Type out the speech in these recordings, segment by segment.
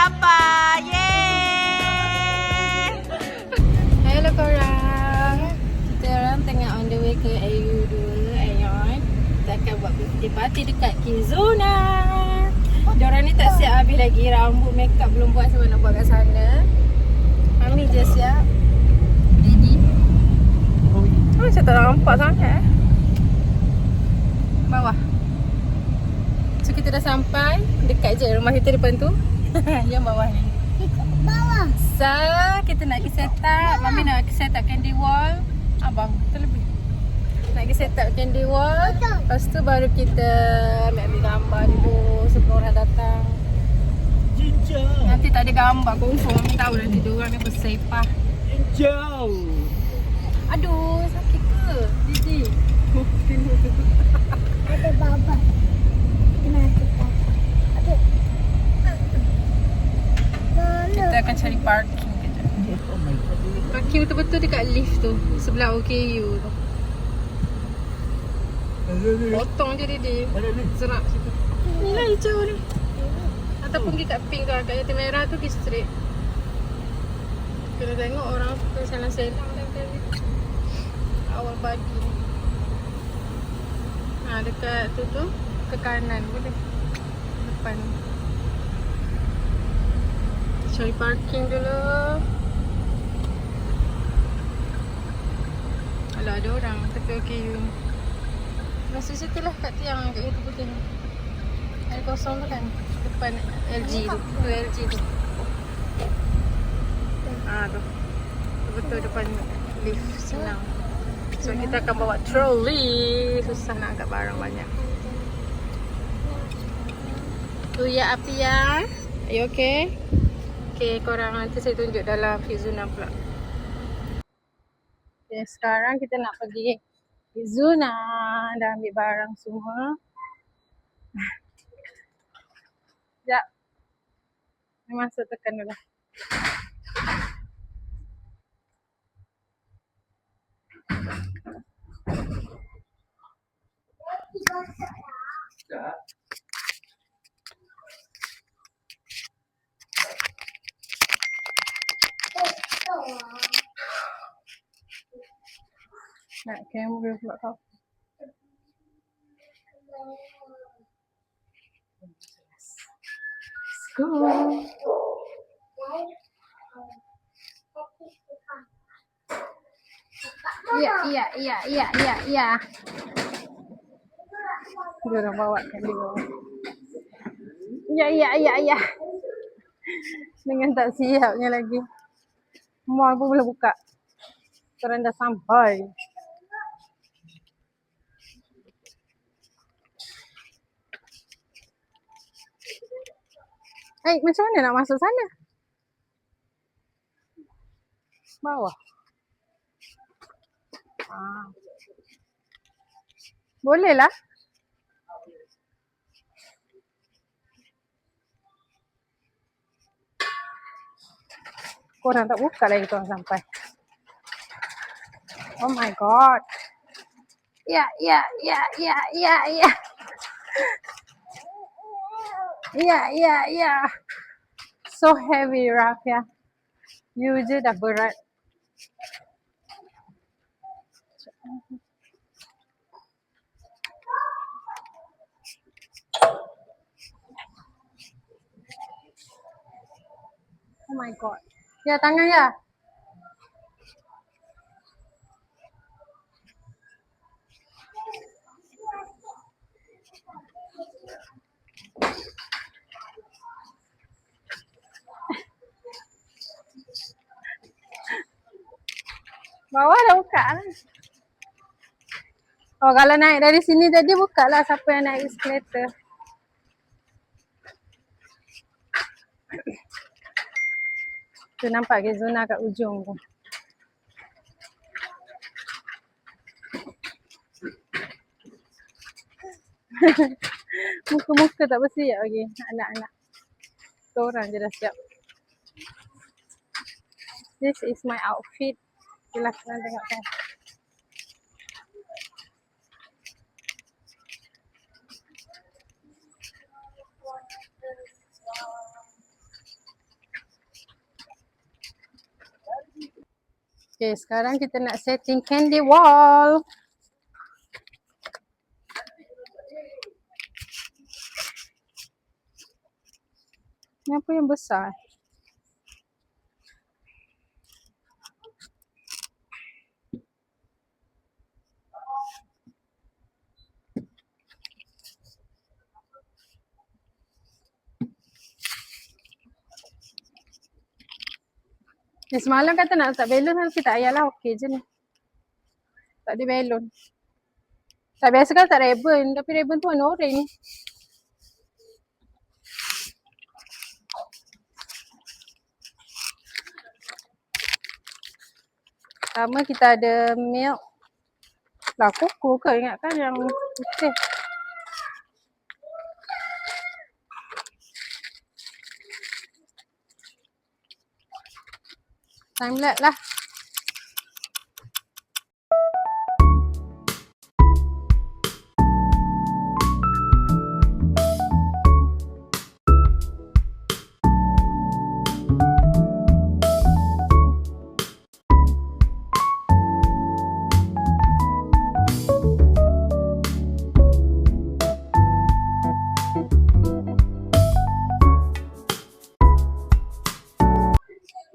sampai. Yeay. Hello korang. Kita orang tengah on the way ke AU dulu, Aeon. Kita akan buat birthday party dekat Kizuna. Diorang ni tak siap habis lagi. Rambut, makeup belum buat sebab nak buat kat sana. Mami je siap. Daddy. Macam tak nampak sangat bawah. So kita dah sampai. Dekat je rumah kita depan tu. Yang bawah ni. Bawah. So kita nak pergi set up. Mami nak pergi set up candy wall. Abang terlebih nak pergi set up candy wall. Lepas tu baru kita ambil gambar dulu sebelum orang datang. Nanti tak ada gambar confirm. Mami tahu nanti diorang ni bersepah. Aduh, sakit ke? Didi. Kena tu. Ada baba. Kenapa? Ada. Kita akan cari parking kejap. Parking betul-betul dekat lift tu. Sebelah OKU tu. Potong je Didi. Serak situ. Ni lah hijau ni. Ataupun pergi kat pink ke kat Jati Merah tu pergi straight. Kena tengok orang suka selang-selang kali. Awal pagi ni. Dekat tu ke kanan boleh. Depan. Cari parking dulu. Alah ada orang tapi okey. Masuk situ lah kat tiang kat itu putih ni. Ada kosong tu kan. Depan LG tu. Tu LG tu. Tu. Betul depan lift senang. So kita akan bawa trolley. Susah nak angkat barang banyak. Tu ya Apia. Are you okay? Okay korang, nanti saya tunjuk dalam Kizuna pula. Okay, sekarang kita nak pergi Kizuna. Dah ambil barang semua. Sekejap. Ni masuk tekan dulu. Nak kamera pula kau. Let's go. Ya. Dia orang bawa kan dia. Ya. Dengan tak siapnya lagi. Mall pun boleh buka. Korang dah sampai. Macam mana nak masuk sana? Bawah. Boleh lah. Korang tak buka lagi korang sampai. Oh my god. Ya. Ya. So heavy Rafia. You je dah berat. Oh my god. Ya tangan ya. Bawah dah buka lah. Oh kalau naik dari sini tadi buka lah siapa yang naik escalator. Tu nampak Kizuna kat ujung tu. Muka-muka tak bersiap lagi. Anak-anak. Seorang je dah siap. This is my outfit. Itulah korang tengok kan. Okay, sekarang kita nak setting candy wall. Ni apa yang besar? Semalam kata nak letak balon tapi tak payahlah, okey je ni. Tak ada balon. Tak biasa kan tak ribbon, tapi ribbon tu warna orange. Pertama kita ada milk. Lah koko ke, ingatkan yang putih. Time lapse lah.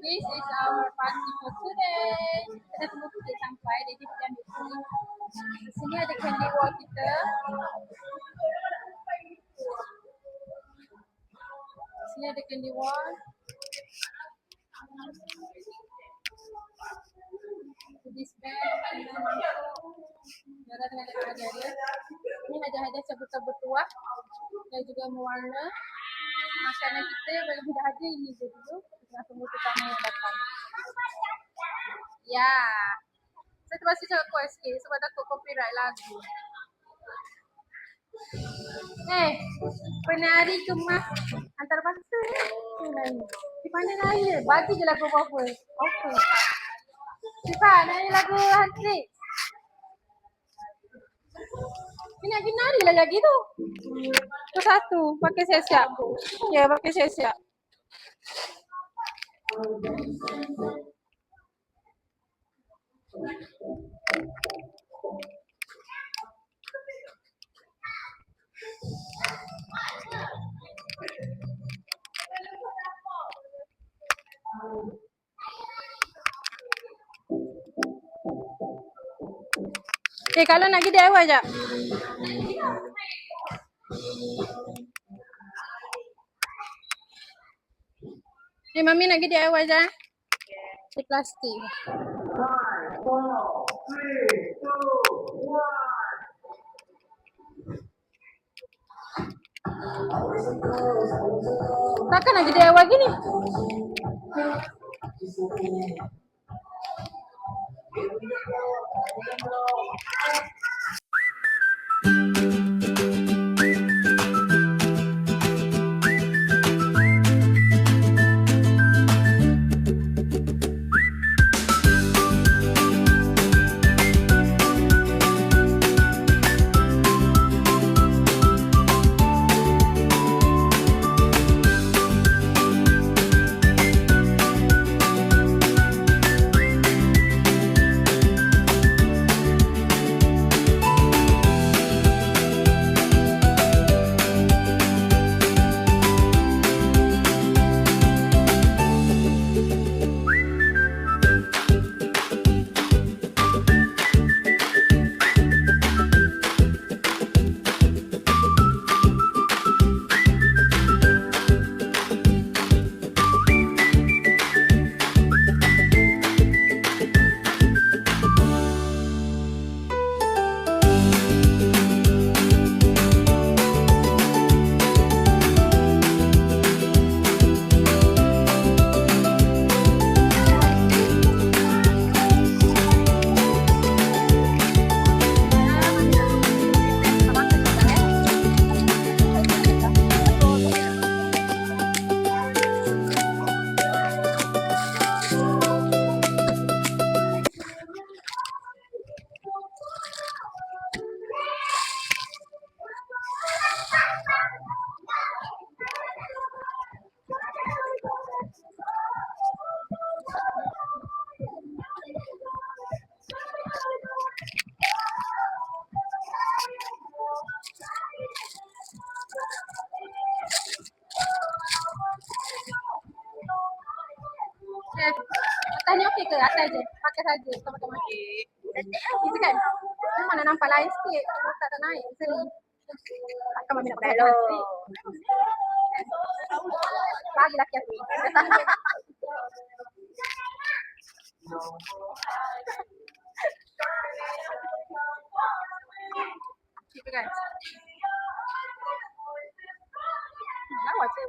This is our party for today. Kita tunggu kek sampai, jadi kita ambil sini. Di sini ada candy wall kita. Di sini ada candy wall. This bag, darah dengan hadiah dia. Ini hadiah-hadiah cabut-cabut tuah dan juga mewarna makanan kita. Bagi hadiah ini je dulu. Kita tunggu tetamu yang datang. Ya. Saya terpaksa cakap kuat sikit sebab takut copyright lagu. Penari kemas antarabangsa. Di mana nari? Bagi je lagu apa-apa. Okey. Sifat, nari lagu Hantik. Ni nak pergi nari lah lagi tu. Tu satu. Pakai siap-siap. Ya, pakai siap-siap. Kalau nak pergi DIY jap. Mami nak pergi DIY jap. Plastik. 5, 4, 3, 2, 1. Takkan nak jadi DIY gini? je, atas je. Pakai saja teman-teman. Gitu kan? Mana nampak lain sikit. Tak ada naik. Seri. Takkan mami nak pakai hati. Lagi laki aku. Gitu kan? Lawa je.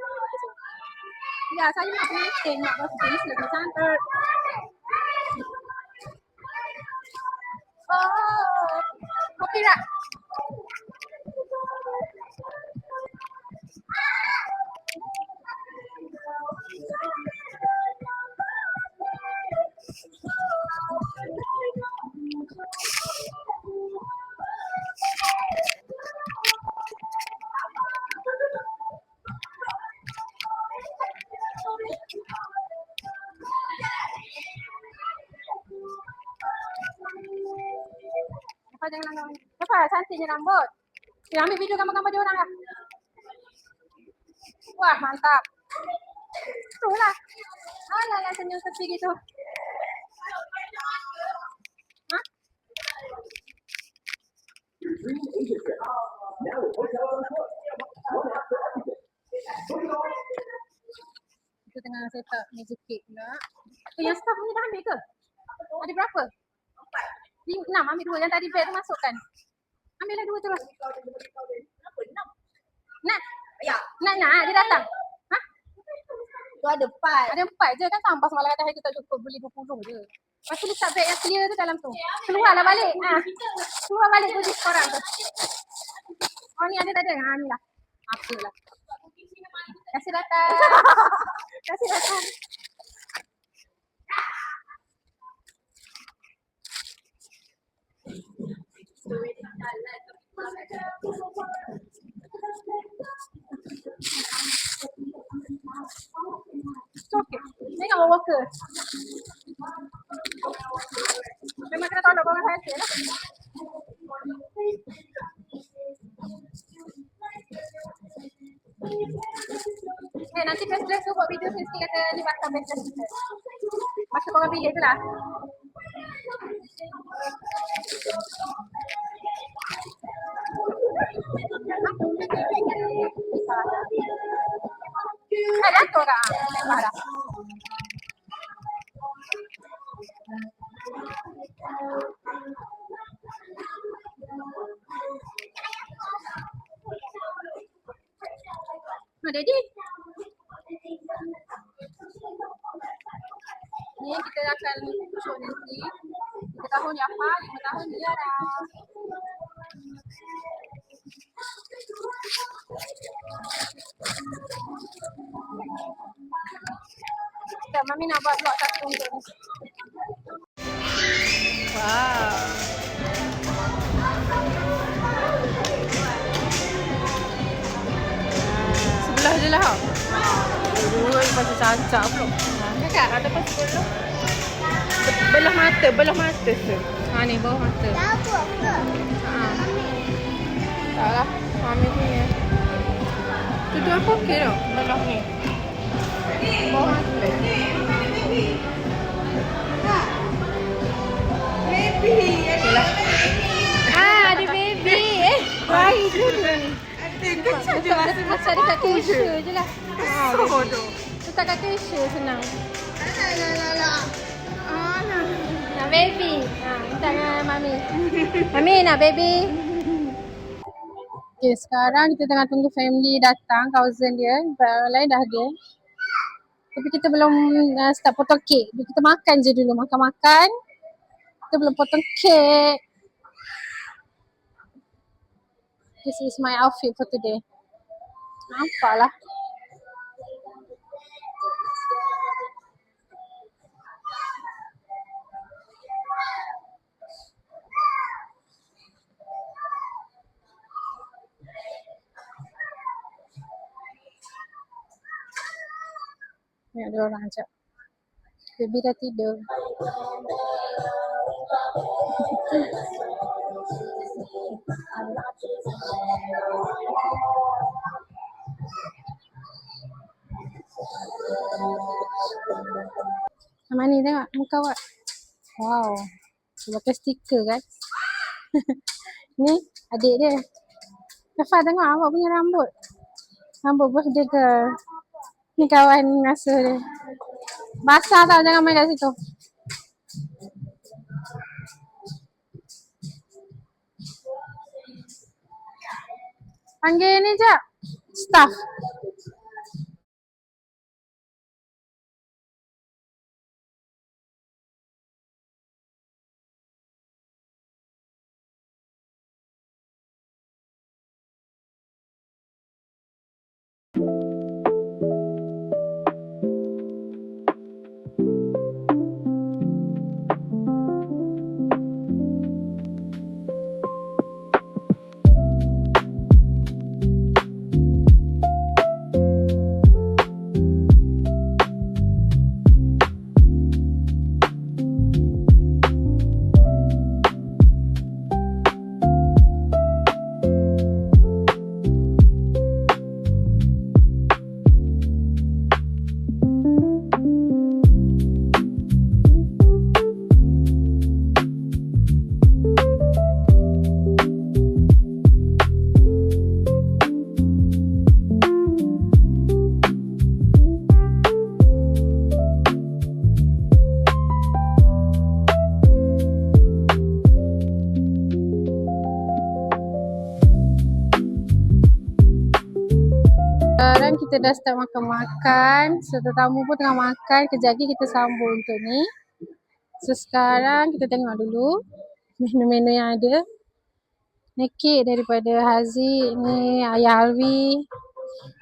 Ya, saya nak meeting, nak buat jenis lebih cantik. Oh, kopi tak? Apa jangan langgar. Apa cantiknya rambut. Kita ambil video gambar-gambar dia orang lah. Wah, mantap. Itulah. Alah, senyum sepi gitu. Hah? Kita tengah set up magic cake pula. Yang staff ni dah ambil ke? Ada berapa? 6, ambil 2. Yang tadi bag tu masukkan. Ambillah 2 tu lah. Kenapa 6? Nak? Ya. Nak, dia datang. Ha? Tu ada 4. Ada 4 je kan, sampah semalam kata hari tu tak cukup, beli 20 je. Lepas tu letak beg yang clear tu dalam tu. Keluarlah balik. Keluar balik tu korang tu. Oh ni ada tak ada? Ni lah. Apa lah. Kasih datang. Kasih datang. Okay. Tengok worker. Memang kena tolak orang hasil lah. Nanti best-dress tu buat video sini kata libatkan best-dress kita. Masa korang pilih tu lah. Ada tu orang. Marah. Daddy. Ni kita akan show nanti. 3 tahun Yafa, 5 tahun dia dah. Tak, Mami nak buat vlog satu untuk ni. Wow. Sebelah je lah. Dua pasal cancak pula. Kakak, ada pasal sebelah. Belah mata tu. Ni bawah mata. Tahu apa? Tak lah, Mami punya. Tu apa okey tau, belah ni. Bawah mata. Baby. Okeylah. Ada baby. Bayi tu. Kecil je rasa Macam dekat Keisha je lah. bodoh. Letak kat Keisha senang. Alah. Nak baby. Minta dengan Mami. Mami nak baby. Okay, sekarang kita tengah tunggu family datang, cousin dia. Orang lain dah ada. Tapi kita belum start potong kek. Kita makan je dulu, makan-makan. Kita belum potong kek. This is my outfit for today. Nampaklah. Ni ada orang ajak. Baby dah tidur. Mana ni tengok muka awak. Wow. Dia pakai stiker kan. Ni adik dia. Nafa tengok awak punya rambut. Rambut birthday girl. Ni kawan ngasuh dia. Basah tau, jangan main kat situ. Panggil ni jap. Staff. Sekarang kita dah start makan-makan. So tetamu pun tengah makan. Kejap lagi kita sambung untuk ni. So sekarang kita tengok dulu menu-menu yang ada. Ni kek daripada Haziq. Ni Ayah Alwi.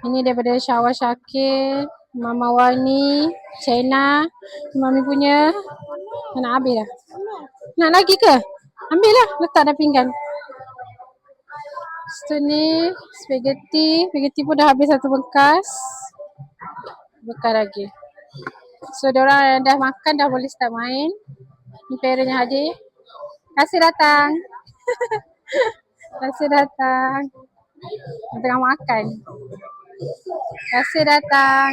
Ini daripada Syawal Syakir. Mama Wani. Cena. Mami punya. Nak habis dah? Nak lagi ke? Ambil lah. Letak dah pinggan. So ni spaghetti. Spaghetti pun dah habis satu bekas. Bekas lagi. So diorang yang dah makan dah boleh start main. Ni parentnya hadir. Terima kasih datang. Terima kasih datang. Tengah makan. Terima kasih datang.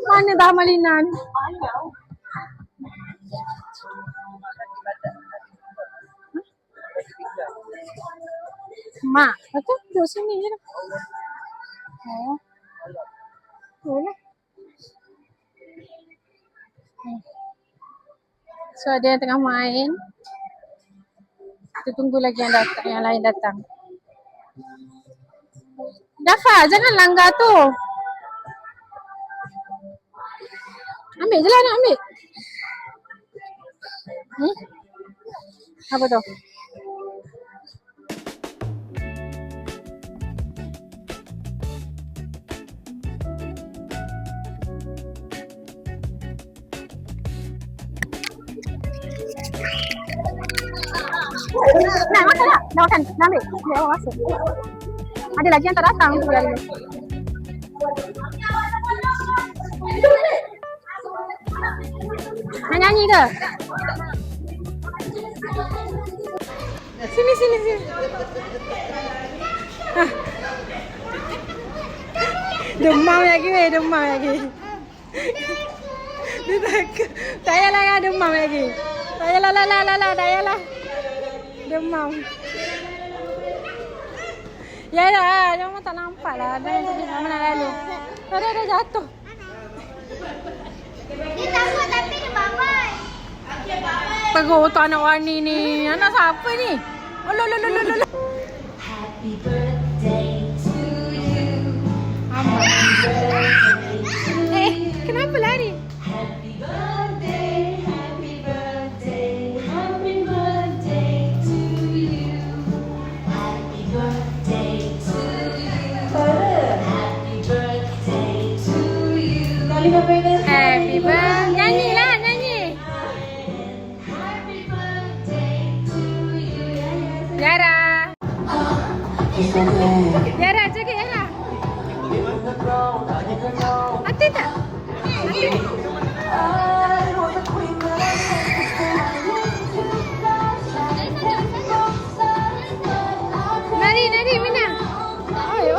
Mana dah Malinan? Mak, betul? Duduk sini je lah. Oh. Boleh. So ada yang tengah main. Kita tunggu lagi yang datang, yang lain datang. Dafa, jangan langgar tu. Ambil je lah, nak ambil. Apa tu? Nak makan tak? Dah makan? Dah ambil? Ambil awak masuk. Ada lagi yang tak datang tu lagi. Nak nyanyi ke? Sini, sini, sini. Demam lagi weh, demam lagi. Dia takut. Tak payahlah demam lagi. Tak payahlah, tak payahlah. Demam. Ya dah, cuma tak nampak lah. Dah mana lalu. Dah jatuh. Dia takut tapi dia babai. Teruk tu anak Wani ni. Anak siapa ni? Happy birthday to you. Kenapa lari? Happy birthday, happy birthday, happy birthday to you. Happy birthday to you. Happy birthday to you. Happy birthday. Nyanyilah, nyanyi. Happy birthday to you. Yara. Yara, jaga Yara. Hati tak? Hati. Nari, Mina. Oi.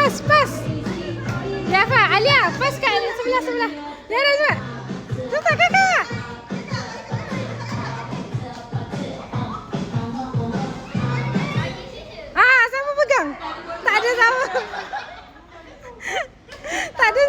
Pas. Jafar, Alia, pas kat sebelah. Dara cepat. Cepat kakak. Sama pegang. Tak ada sama. Tak ada.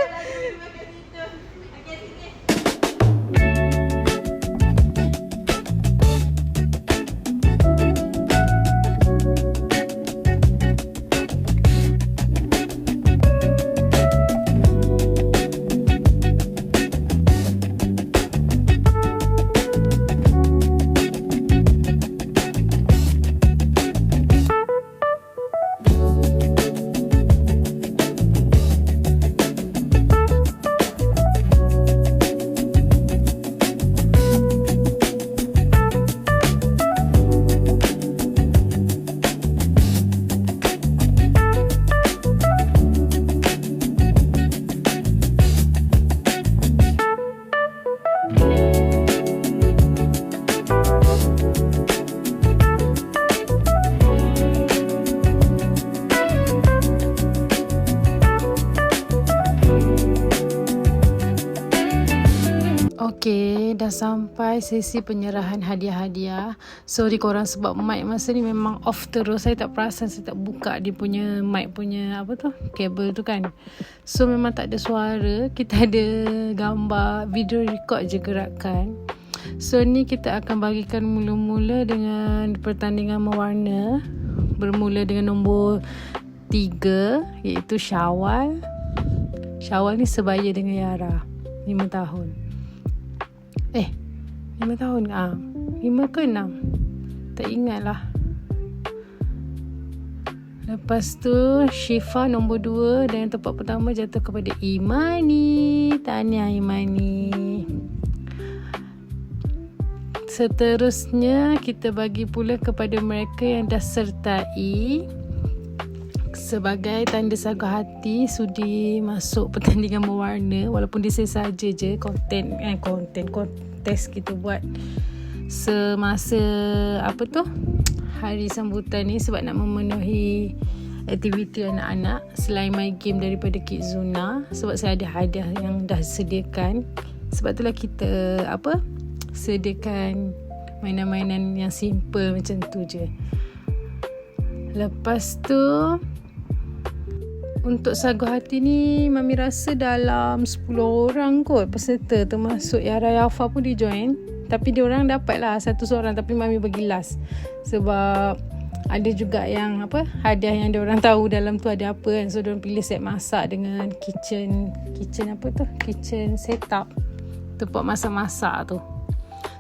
Okey, dah sampai sesi penyerahan hadiah-hadiah. Sorry korang sebab mic masa ni memang off terus. Saya tak perasan, saya tak buka dia punya mic punya kabel tu kan. So memang tak ada suara. Kita ada gambar, video record je gerakan. So ni kita akan bagikan mula-mula dengan pertandingan mewarna. Bermula dengan nombor 3 iaitu Syawal. Syawal ni sebaya dengan Yara, 5 tahun. 5 tahun 5 ke 6 tak ingat lah. Lepas tu Syifa nombor 2 dan tempat pertama jatuh kepada Imani. Tahniah Imani. Seterusnya kita bagi pula kepada mereka yang dah sertai sebagai tanda saga hati sudi masuk pertandingan mewarna, walaupun dia saja je kontes kita buat semasa hari sambutan ni sebab nak memenuhi aktiviti anak-anak selain main game daripada Kidzuna, sebab saya ada hadiah yang dah sediakan. Sebab itulah kita sediakan mainan-mainan yang simple macam tu je. Lepas tu untuk sagu hati ni Mami rasa dalam 10 orang kot peserta, termasuk Yara Yafa pun dia join. Tapi dia orang dapat lah satu seorang, tapi Mami bagi last sebab ada juga yang hadiah yang dia orang tahu dalam tu ada apa kan. So dia orang pilih set masak dengan kitchen setup, tempat masak-masak tu.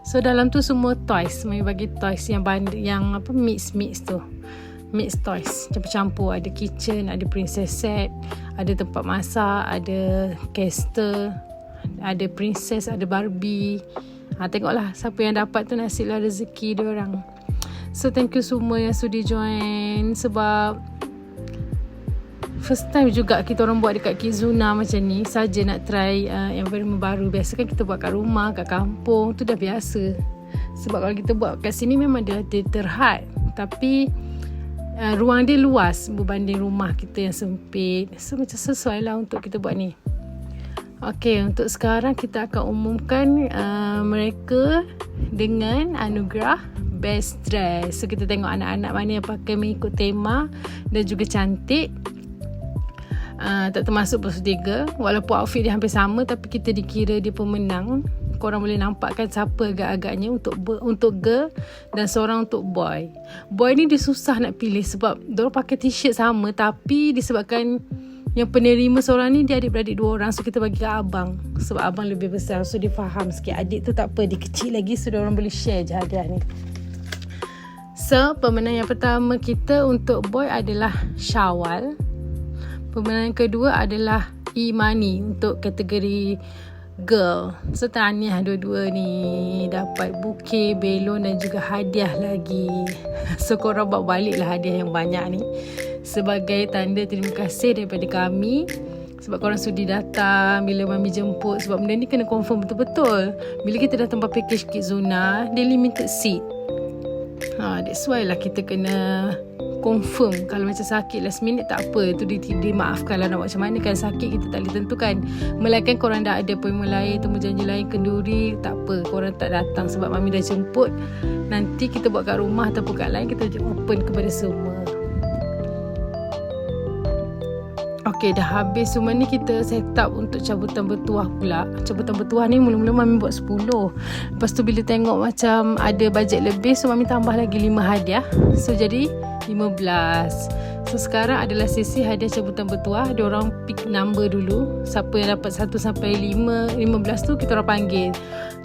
So dalam tu semua toys, Mami bagi toys yang mix tu. Mix toys campur-campur. Ada kitchen, ada princess set, ada tempat masak, ada caster, ada princess, ada Barbie. Tengoklah siapa yang dapat tu, nasiblah rezeki diorang. So thank you semua yang sudi join, sebab first time juga kita orang buat dekat Kidzuna macam ni. Saja nak try environment baru. Biasa kan kita buat kat rumah, kat kampung, tu dah biasa. Sebab kalau kita buat kat sini memang dia terhad, tapi ruang dia luas berbanding rumah kita yang sempit. So macam sesuai lah untuk kita buat ni. Okey, untuk sekarang kita akan umumkan mereka dengan anugerah Best Dress. So kita tengok anak-anak mana yang pakai mengikut tema dan juga cantik. Tak termasuk bertiga, walaupun outfit dia hampir sama, tapi kita dikira dia pemenang. Korang boleh nampakkan siapa agak-agaknya untuk girl dan seorang untuk boy. Boy ni dia susah nak pilih sebab diorang pakai t-shirt sama, tapi disebabkan yang penerima seorang ni dia adik-beradik 2 orang, so kita bagi ke abang sebab abang lebih besar, so dia faham sikit. Adik tu tak apa, dia kecil lagi, so diorang boleh share je hadiah ni. So pemenang yang pertama kita untuk boy adalah Syawal. Pemenang yang kedua adalah Imani untuk kategori girl. So tahniah dua-dua ni dapat bouquet, belon dan juga hadiah lagi. So korang bawa balik lah hadiah yang banyak ni sebagai tanda terima kasih daripada kami, sebab korang sudi datang bila Mami jemput. Sebab benda ni kena confirm betul-betul. Bila kita datang package Kidzuna, dia limited seat. That's why lah kita kena confirm. Kalau macam sakit last minute tak apa, itu dimaafkan lah, nak buat macam mana kan. Sakit kita tak boleh tentukan. Melainkan korang dah ada appointment lain, temu janji lain, kenduri, tak apa, korang tak datang sebab Mami dah jemput. Nanti kita buat kat rumah ataupun kat lain, kita open kepada semua. Okey, dah habis semua ni, kita set up untuk cabutan bertuah pula. Cabutan bertuah ni mula-mula Mami buat 10. Lepas tu bila tengok macam ada bajet lebih, so Mami tambah lagi 5 hadiah. So jadi 15. So sekarang adalah sesi hadiah cabutan bertuah. Diorang pick number dulu. Siapa yang dapat 1 sampai 15 tu kita orang panggil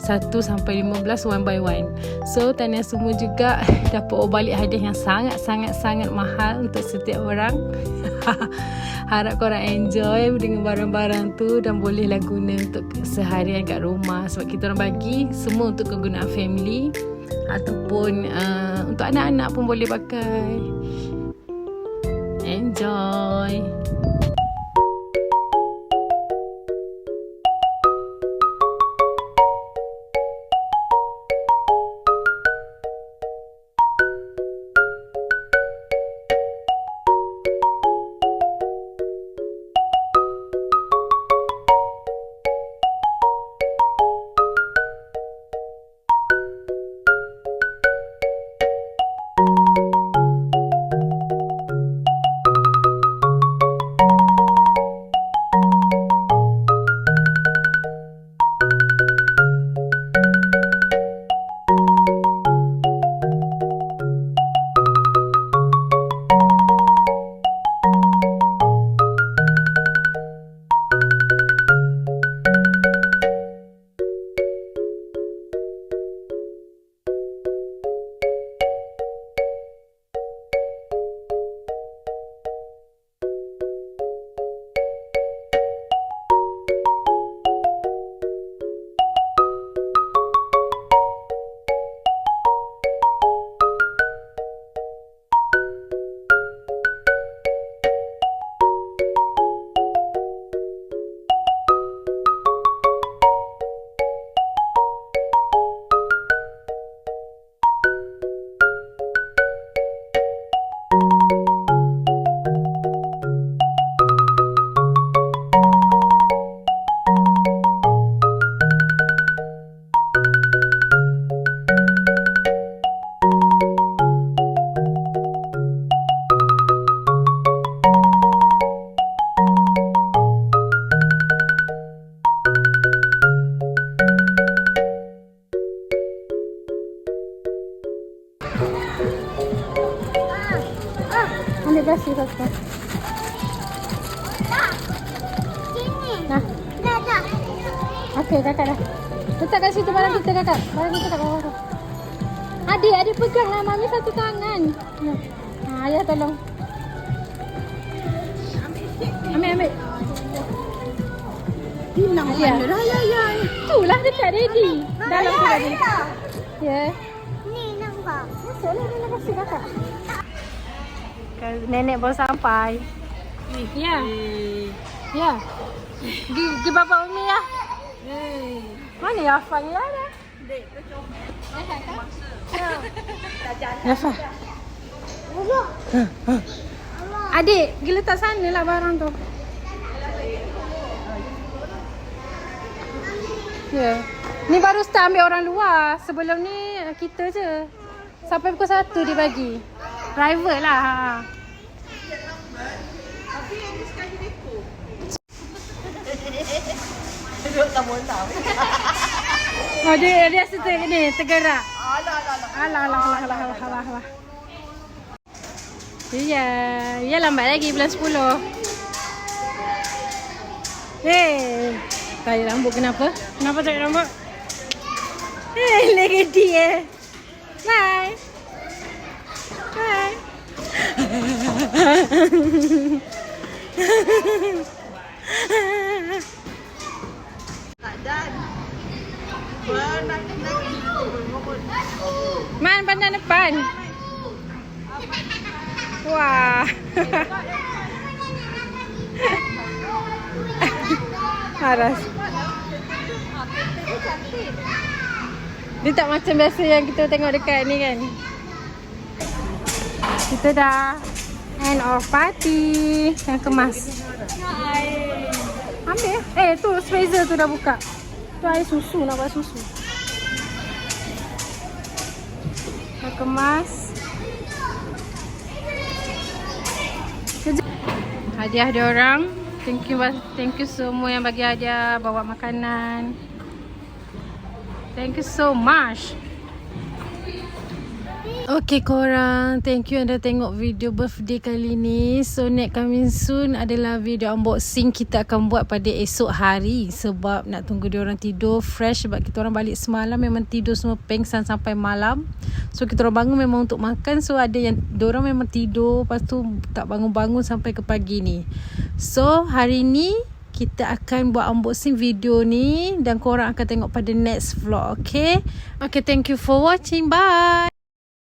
1 sampai 15 one by one. So tahniah semua juga dapat balik hadiah yang sangat mahal untuk setiap orang. Harap korang enjoy dengan barang-barang tu dan bolehlah guna untuk seharian kat rumah. Sebab kita orang bagi semua untuk kegunaan family ataupun untuk anak-anak pun boleh pakai. Enjoy. Ambil bersih satu. Nah. Okey, kakak dah. Letak kat situ barang kita, kakak. Barang kita kat bawah tu. Adik peganglah Mami satu tangan. Ayah tolong. Ambil. Hilang mana dah ayah. Itulah dekat ready. Dalam tu tadi. Ya. Ni nampak. Masuklah dalam kasih kakak. Nenek baru sampai. Ya. Ya. Pergi bapak Umi ya. Mana Yafa ni ada? Yafa. Adik, pergi letak sana lah barang tu. Ya. Ni baru start ambil orang luar. Sebelum ni kita je. Sampai pukul 1 dia bagi. Private lah. Tapi yang ni sekali rekod. Duduk tak montar. Oh dia rasa ni tergerak. Alah. Ya lambat lagi bulan 10. Tarik rambut kenapa? Kenapa tarik rambut? Lagi dia. Bye. Tak dan. Man pandang depan. Wah. Haras. Dia tak macam biasa yang kita tengok dekat ni kan. Kita dah end of party. Yang kemas. Ambil. Tu freezer tu dah buka. Tu air susu, nak buat susu. Yang kemas. Hadiah dia orang. Thank you semua yang bagi hadiah, bawa makanan. Thank you so much. Okay korang, thank you yang dah tengok video birthday kali ni. So next coming soon adalah video unboxing kita akan buat pada esok hari. Sebab nak tunggu diorang tidur fresh. Sebab kita orang balik semalam memang tidur semua pengsan sampai malam. So kita orang bangun memang untuk makan. So ada yang diorang memang tidur, lepas tu tak bangun-bangun sampai ke pagi ni. So hari ni kita akan buat unboxing video ni dan korang akan tengok pada next vlog. Okay, thank you for watching. Bye.